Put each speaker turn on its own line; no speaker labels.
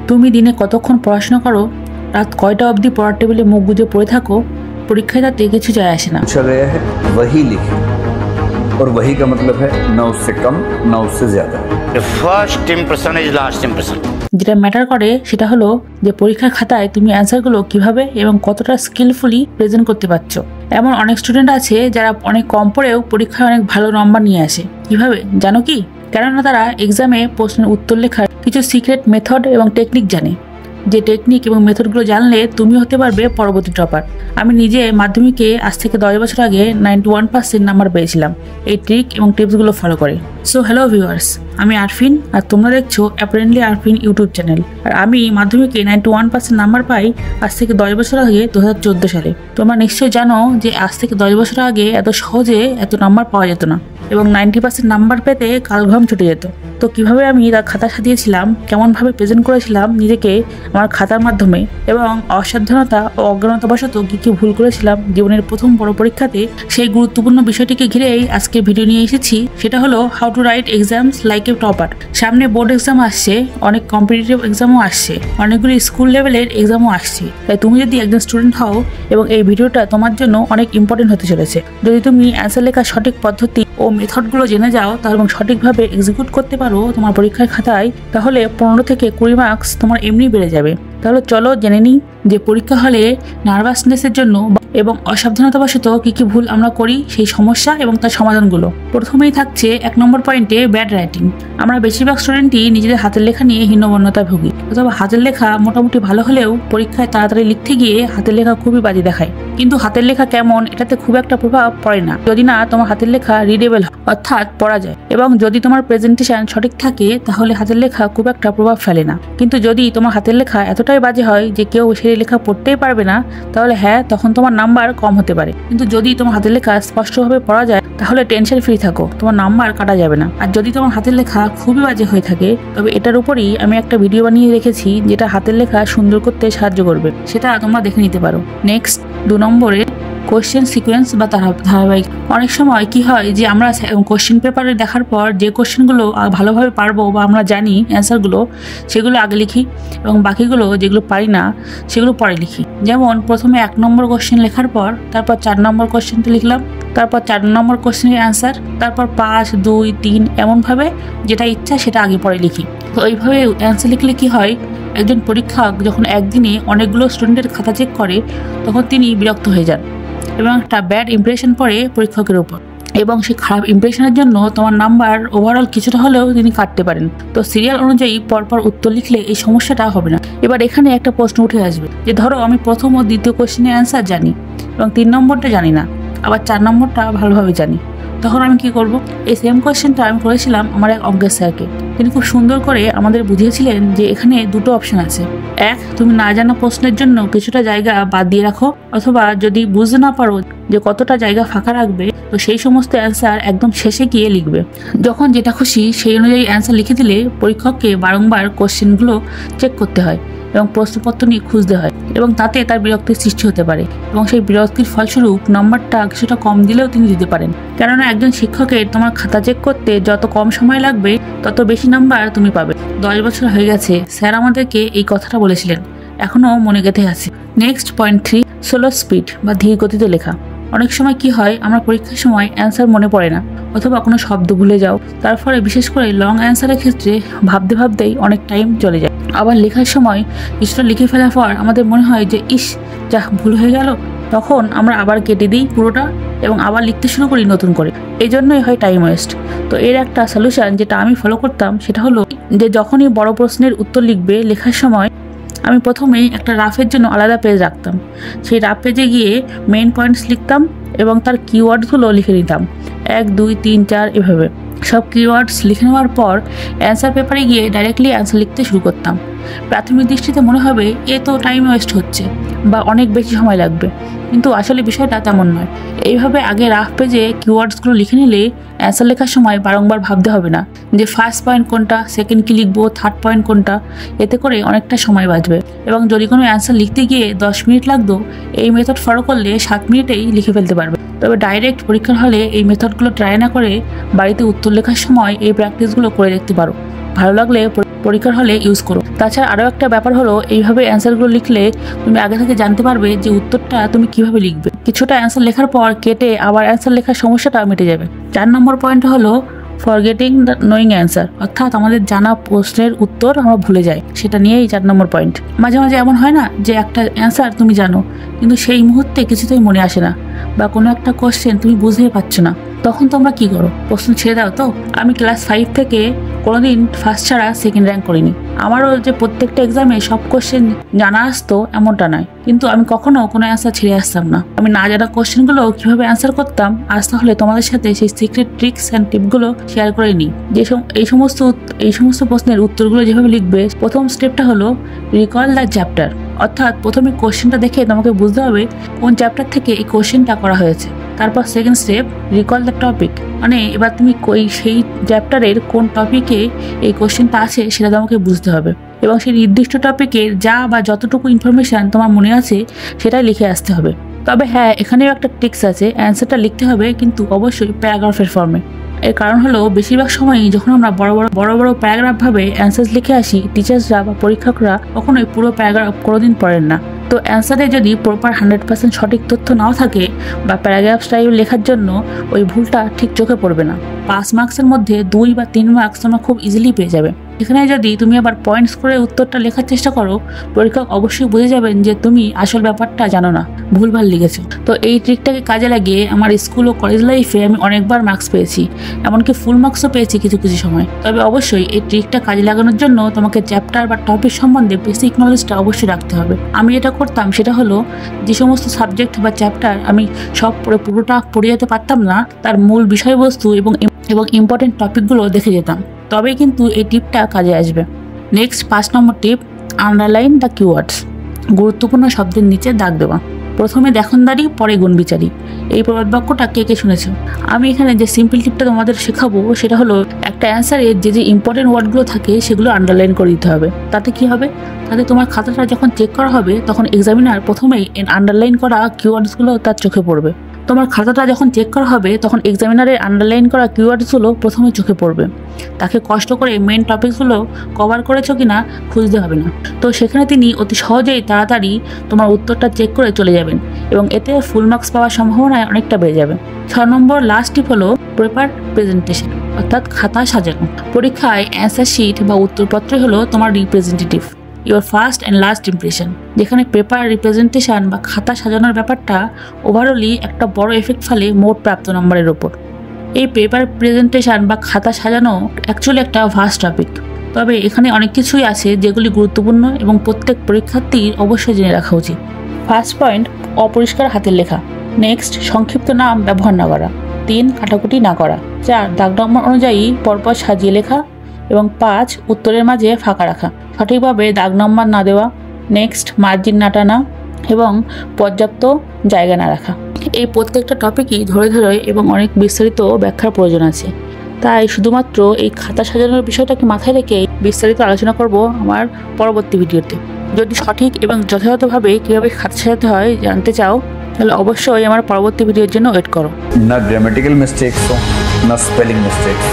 তুমি দিনে কতক্ষণ পড়াশোনা করো, রাত কয়টা অবধি পড়ার টেবিলে মুখ গুজে পড়ে থাকো, পরীক্ষায় তাতে কিছু যায় আসে না।
पूछा गया है वही लिखे और वही का मतलब है ना उससे कम ना उससे ज्यादा।
The first impression is last impression.
যেটা ম্যাটার করে সেটা হলো যে পরীক্ষার খাতায় তুমি অ্যান্সারগুলো কিভাবে এবং কতটা স্কিলফুলি প্রেজেন্ট করতে পারছো। এমন অনেক স্টুডেন্ট আছে যারা অনেক কম পড়েও পরীক্ষায় অনেক ভালো নম্বর নিয়ে আসে। কিভাবে জানো কি? কেননা তারা এক্সামে প্রশ্নের উত্তর লেখার কিছু সিক্রেট মেথড এবং টেকনিক জানে। যে টেকনিক এবং মেথডগুলো জানলে তুমি হতে পারবে পরবর্তী টপার। আমি নিজে মাধ্যমিকে আজ থেকে 10 বছর আগে 91% নাম্বার পেয়েছিলাম এই ট্রিক এবং টিপসগুলো ফলো করে। সো হ্যালো ভিউয়ার্স, আমি আরফিন আর তোমরা দেখছো অ্যাপারেন্টলি আরফিন ইউটিউব চ্যানেল। আর আমি মাধ্যমিকে 91% নাম্বার পাই আজ থেকে 10 বছর আগে 2014 সালে। তোমরা নিশ্চয়ই জানো যে আজ থেকে 10 বছর আগে এত সহজে এত নাম্বার পাওয়া যেত না এবং 90% নাম্বার পেতে কালঘাম ছুটে যেত। তো কিভাবে আমি তার খাতা সাজিয়েছিলাম, কেমনভাবে প্রেজেন্ট করেছিলাম নিজেকে আমার খাতার মাধ্যমে, এবং অসাবধানতা ও অজ্ঞানতাবশত কী কী ভুল করেছিলাম জীবনের প্রথম বড় পরীক্ষাতে, সেই গুরুত্বপূর্ণ বিষয়টিকে ঘিরেই আজকে ভিডিও নিয়ে এসেছি। সেটা হলো how to right exams like a topper. সামনে বোর্ড এক্সাম আসছে, অনেক কম্পিটিটিভ এক্সামও আসছে, অনেকগুলি স্কুল লেভেলের এক্সামও আসছে। তাই তুমি যদি একজন স্টুডেন্ট হও এবং এই ভিডিওটা তোমার জন্য অনেক ইম্পর্টেন্ট হতে চলেছে। যদি তুমি অ্যান্সার লেখার সঠিক পদ্ধতি ও মেথডগুলো জেনে যাও এবং সঠিকভাবে এক্সিকিউট করতে পারো তোমার পরীক্ষার খাতায়, তাহলে 15 থেকে 20 মার্কস তোমার এমনি বেড়ে যাবে। তাহলে চলো জেনে নিই যে পরীক্ষা হলে নার্ভাসনেসের জন্য এবং অসাবধানতাবশত কী কী ভুল আমরা করি, সেই সমস্যা এবং তার সমাধানগুলো। প্রথমেই থাকছে 1 নম্বর পয়েন্টে ব্যাড রাইটিং। আমরা বেশিরভাগ স্টুডেন্টই নিজেদের হাতের লেখা নিয়ে হীনমন্যতায় ভুগি, অথবা হাতের লেখা মোটামুটি ভালো হলেও পরীক্ষায় তাড়াতাড়ি লিখতে গিয়ে হাতের লেখা খুবই বাজে দেখায়। কিন্তু হাতের লেখা কেমন এটাতে খুব একটা প্রভাব পড়ে না যদি না তোমার হাতের লেখা রিডেবল হয়, অর্থাৎ পড়া যায়, এবং যদি তোমার প্রেজেন্টেশন সঠিক থাকে তাহলে হাতের লেখা খুব একটা প্রভাব ফেলে না। কিন্তু যদি তোমার হাতের লেখা এতটাই বাজে হয় যে কেউ সেই লেখা পড়তেই পারবে না, তাহলে হ্যাঁ, তখন তোমার নাম্বার কম হতে পারে। কিন্তু যদি তোমার হাতের লেখা স্পষ্টভাবে পড়া যায় তাহলে টেনশন ফ্রি থাকো, তোমার নাম্বার কাটা যাবে না। আর যদি তোমার হাতের লেখা খুবই বাজে হয়ে থাকে, তবে এটার উপরই আমি একটা ভিডিও বানিয়ে রেখেছি যেটা হাতের লেখা সুন্দর করতে সাহায্য করবে, সেটা তোমরা দেখে নিতে পারো। নেক্সট 2 নম্বরে কোশ্চেন সিকোয়েন্স বা ধারাবাহিক। অনেক সময় কি হয় যে আমরা কোশ্চেন পেপারে দেখার পর যে কোশ্চেনগুলো ভালোভাবে পারবো বা আমরা জানি অ্যান্সারগুলো, সেগুলো আগে লিখি এবং বাকিগুলো যেগুলো পারি না সেগুলো পরে লিখি। যেমন প্রথমে 1 নম্বর কোশ্চেন লেখার পর তারপর 4 নম্বর কোশ্চেনটা লিখলাম, তারপর 4 নম্বর কোশ্চেনের অ্যান্সার, তারপর 5, 2, 3 এমনভাবে যেটা ইচ্ছা সেটা আগে পরে লিখি। তো এইভাবে অ্যান্সার লিখলে কি হয়, একজন পরীক্ষক যখন একদিনে অনেকগুলো স্টুডেন্টের খাতা চেক করে তখন তিনি বিরক্ত হয়ে যান এবং একটা ব্যাড ইমপ্রেশন পড়ে পরীক্ষকের উপর, এবং সেই খারাপ ইমপ্রেশনের জন্য তোমার নাম্বার ওভারঅল কিছুটা হলেও তিনি কাটতে পারেন। তো সিরিয়াল অনুযায়ী পরপর উত্তর লিখলে এই সমস্যাটা হবে না। এবার এখানে একটা প্রশ্ন উঠে আসবে যে ধরো আমি প্রথম ও দ্বিতীয় কোশ্চেনের অ্যান্সার জানি এবং 3 নম্বরটা জানি না, আবার 4 নম্বরটা ভালোভাবে জানি, তখন আমি কি করব? এই সেম কোশ্চেনটা আমি করেছিলাম আমার এক অঙ্কের স্যারকে। তিনি খুব সুন্দর করে আমাদের বুঝিয়েছিলেন যে এখানে 2টো অপশন আছে। 1, তুমি না জানা প্রশ্নের জন্য কিছুটা জায়গা বাদ দিয়ে রাখো, অথবা যদি বুঝতে না পারো যে কতটা জায়গা ফাঁকা রাখবে, তো সেই সমস্ত অ্যান্সার একদম শেষে গিয়ে লিখবে। যখন যেটা খুশি সেই অনুযায়ী অ্যান্সার লিখে দিলে পরীক্ষককে বারংবার কোশ্চেনগুলো চেক করতে হয় এবং প্রশ্নপত্র নিয়ে খুঁজতে হয়, এবং তাতে তার বিরক্তির সৃষ্টি হতে পারে, এবং সেই বিরক্তির ফলস্বরূপ নম্বরটা কিছুটা কম দিলেও তিনি দিতে পারেন। কেননা একজন শিক্ষকের তোমার খাতা চেক করতে যত কম সময় লাগবে তত বেশি নাম্বার তুমি পাবে। 10 বছর হয়ে গেছে স্যার আমাদেরকে এই কথাটা বলেছিলেন, এখনও মনে গেঁথে আছে। নেক্সট পয়েন্ট 3, স্লো স্পিড বা ধীর গতিতে লেখা। অনেক সময় কি হয়, আমরা পরীক্ষার সময় অ্যান্সার মনে পড়ে না অথবা কোনো শব্দ ভুলে যাও, তার ফলে বিশেষ করে লং অ্যান্সারের ক্ষেত্রে ভাবতে ভাবতেই অনেক টাইম চলে যায়। আবার লেখার সময় কিছুটা লিখে ফেলার পর আমাদের মনে হয় যে ইস যা ভুল হয়ে গেল, তখন আমরা আবার কেটে দিই পুরোটা এবং আবার লিখতে শুরু করি নতুন করে। এই জন্যই হয় টাইম ওয়েস্ট। তো এর একটা সলিউশন যেটা আমি ফলো করতাম সেটা হলো যে যখনই বড় প্রশ্নের উত্তর লিখবে লেখার সময় আমি প্রথমেই একটা রাফের জন্য আলাদা পেজ রাখতাম। সেই রাফ পেজে গিয়ে মেইন পয়েন্টস লিখতাম এবং তার কিওয়ার্ডসগুলো লিখে নিতাম 1, 2, 3, 4 এভাবে সব কিওয়ার্ডস লিখে নেওয়ার পর অ্যান্সার পেপারে গিয়ে ডাইরেক্টলি অ্যান্সার লিখতে শুরু করতাম। প্রাথমিক দৃষ্টিতে মনে হবে এ তো টাইম ওয়েস্ট হচ্ছে বা অনেক বেশি সময় লাগবে, কিন্তু আসলে বিষয়টা তেমন নয়। এইভাবে আগে রাফ পেজে কিওয়ার্ডসগুলো লিখে নিলে অ্যান্সার লেখার সময় বারংবার ভাবতে হবে না যে ফার্স্ট পয়েন্ট কোনটা, সেকেন্ড কি লিখবো, থার্ড পয়েন্ট কোনটা। এতে করে অনেকটা সময় বাঁচবে, এবং যদি কোনো অ্যান্সার লিখতে গিয়ে 10 মিনিট লাগতো, এই মেথড ফলো করলে 7 মিনিটেই লিখে ফেলতে পারবে। তবে ডাইরেক্ট পরীক্ষার হলে এই মেথডগুলো ট্রাই না করে বাড়িতে উত্তর লেখার সময় এই প্র্যাকটিসগুলো করে দেখতে পারো। ভালো লাগলে পরীক্ষার হলে ইউজ করো। তাছাড়া আরও একটা ব্যাপার হলো, এইভাবে অ্যান্সারগুলো লিখলে তুমি আগে থেকে জানতে পারবে যে উত্তরটা তুমি কিভাবে লিখবে। কিছুটা অ্যান্সার লেখার পর কেটে আবার অ্যান্সার লেখার সমস্যাটা মিটে যাবে। 4 নম্বর পয়েন্ট হলো ফরগেটিং দ্য নোয়িং অ্যান্সার, অর্থাৎ আমাদের জানা প্রশ্নের উত্তর আমরা ভুলে যাই। সেটা নিয়েই 4 নম্বর পয়েন্ট। মাঝে মাঝে এমন হয় না যে একটা অ্যান্সার তুমি জানো কিন্তু সেই মুহূর্তে কিছুতেই মনে আসে না, বা কোনো একটা কোশ্চেন তুমি বুঝতেই পারছো না, তখন তোমরা কি করো? প্রশ্ন ছেড়ে দাও তো? আমি ক্লাস 5 থেকে কোনোদিন ফার্স্ট ছাড়া সেকেন্ড র্যাঙ্ক করিনি। আমারও যে প্রত্যেকটা এক্সামে সব কোশ্চেন জানা আসতো এমনটা নয়, কিন্তু আমি কখনো কোনো অ্যান্সার ছেড়ে আসতাম না। আমি না জানা কোশ্চেনগুলো কিভাবে অ্যান্সার করতাম, আজ তাহলে তোমাদের সাথে সেই সিক্রেট ট্রিক্স অ্যান্ড টিপগুলো শেয়ার করে নিই। এই সমস্ত প্রশ্নের উত্তরগুলো যেভাবে লিখবে, প্রথম স্টেপটা হলো রিকল দ্য চ্যাপ্টার, অর্থাৎ প্রথমে কোশ্চেনটা দেখে তোমাকে বুঝতে হবে কোন চ্যাপ্টার থেকে এই কোশ্চেনটা করা হয়েছে। তারপর second step recall the topic, মানে এবার তুমি সেই চ্যাপ্টারের কোন টপিকে এই কোশ্চেনটা আছে সেটা তোমাকে বুঝতে হবে, এবং সেই নির্দিষ্ট টপিকের যা বা যতটুকু ইনফরমেশান তোমার মনে আছে সেটাই লিখে আসতে হবে। তবে হ্যাঁ, এখানেও একটা ট্রিক্স আছে, অ্যান্সারটা লিখতে হবে কিন্তু অবশ্যই প্যারাগ্রাফের ফর্মে। এর কারণ হলো, বেশিরভাগ সময়ই যখন আমরা বড় বড় প্যারাগ্রাফ ভাবে অ্যান্সার লিখে আসি, টিচার্সরা বা পরীক্ষকরা কখনোই পুরো প্যারাগ্রাফ কোনোদিন পড়েন না। তো অ্যান্সারে যদি প্রপার 100% সঠিক তথ্য নাও থাকে বা প্যারাগ্রাফ স্টাইল লেখার জন্য ওই ভুলটা ঠিক চোখে পড়বে না। 5 মার্কসের মধ্যে 2 বা 3 মার্কস তোমরা খুব ইজিলি পেয়ে যাবে। এখানে যদি তুমি আবার পয়েন্টস করে উত্তরটা লেখার চেষ্টা করো, পরীক্ষক অবশ্যই বুঝে যাবেন যে তুমি আসল ব্যাপারটা জানো না, ভুলভাল লিখেছো। তো এই ট্রিকটাকে কাজে লাগিয়ে আমার স্কুল ও কলেজ লাইফে আমি অনেকবার মার্কস পেয়েছি, এমনকি ফুল মার্কসও পেয়েছি কিছু কিছু সময়। তবে অবশ্যই এই ট্রিকটা কাজে লাগানোর জন্য তোমাকে চ্যাপ্টার বা টপিক সম্বন্ধে বেসিক নলেজটা অবশ্যই রাখতে হবে। আমি যেটা করতাম সেটা হলো, যে সমস্ত সাবজেক্ট বা চ্যাপ্টার আমি সব পুরোটা পড়ে যেতে পারতাম না, তার মূল বিষয়বস্তু এবং ইম্পর্টেন্ট টপিকগুলো দেখে যেতাম, তবেই কিন্তু এই টিপটা কাজে আসবে। Next 5 number tip, underline the keywords, গুরুত্বপূর্ণ শব্দের নিচে দাগ দেওয়া। প্রথমে দেখনদারি পরে গুণবিচারী, এই প্রবাদ বাক্যটা কে কে শুনেছো? আমি এখানে যে সিম্পল টিপটা তোমাদের শেখাবো সেটা হলো, একটা অ্যান্সারে যে ইম্পর্টেন্ট ওয়ার্ডগুলো থাকে সেগুলো আন্ডারলাইন করে দিতে হবে। তাতে কি হবে? তাতে তোমার খাতাটা যখন চেক করা হবে তখন এক্সামিনার প্রথমেই আন্ডারলাইন করা কিওয়ার্ডসগুলো তার চোখে পড়বে। তোমার খাতাটা যখন চেক করা হবে তখন এক্সামিনারের আন্ডারলাইন করা কিওয়ার্ডসগুলো প্রথমে চোখে পড়বে। তাকে কষ্ট করে মেন টপিকসগুলো কভার করেছো কিনা খুঁজতে হবে না। তো সেখানে তিনি অতি সহজেই তাড়াতাড়ি তোমার উত্তরটা চেক করে চলে যাবেন, এবং এতে ফুল মার্কস পাওয়ার সম্ভাবনা অনেকটা বেড়ে যাবে। 6 নম্বর লাস্ট টিপ হলো পেপার প্রেজেন্টেশন, অর্থাৎ খাতা সাজানো। পরীক্ষায় অ্যান্সার শিট বা উত্তরপত্র হলো তোমার representative, your first and last impression. যেখানে পেপার রিপ্রেজেন্টেশন বা খাতা সাজানোর ব্যাপারটা ওভারঅলি একটা বড় এফেক্ট ফেলে মোট প্রাপ্ত নম্বরের ওপর। এই পেপার প্রেজেন্টেশন বা খাতা সাজানো অ্যাকচুয়ালি একটা ভাস্ট টপিক, তবে এখানে অনেক কিছুই আছে যেগুলি গুরুত্বপূর্ণ এবং প্রত্যেক পরীক্ষার্থীর অবশ্যই জেনে রাখা উচিত। ফার্স্ট পয়েন্ট, অপরিষ্কার হাতের লেখা। নেক্সট, সংক্ষিপ্ত নাম ব্যবহার না করা। 3, কাটাকুটি না করা। 4, দাগ নম্বর অনুযায়ী পরপর সাজিয়ে লেখা। এবং 5, উত্তরের মাঝে ফাঁকা রাখা, সঠিকভাবে দাগ নম্বর না দেওয়া। নেক্সট, মার্জিন না টানা এবং পর্যাপ্ত জায়গা না রাখা। এই প্রত্যেকটা টপিকই ধরে ধরে এবং অনেক বিস্তারিত ব্যাখ্যার প্রয়োজন আছে, তাই শুধুমাত্র এই খাতা সাজানোর বিষয়টাকে মাথায় রেখে বিস্তারিত আলোচনা করব আমার পরবর্তী ভিডিওতে। যদি সঠিক এবং যথাযথভাবে কীভাবে খাতা সাজাতে হয় জানতে চাও, তাহলে অবশ্যই আমার পরবর্তী ভিডিওর জন্য ওয়েট করো।
না গ্রামেটিক্যাল মিস্টেক্স हो, না স্পেলিং মিস্টেক্স।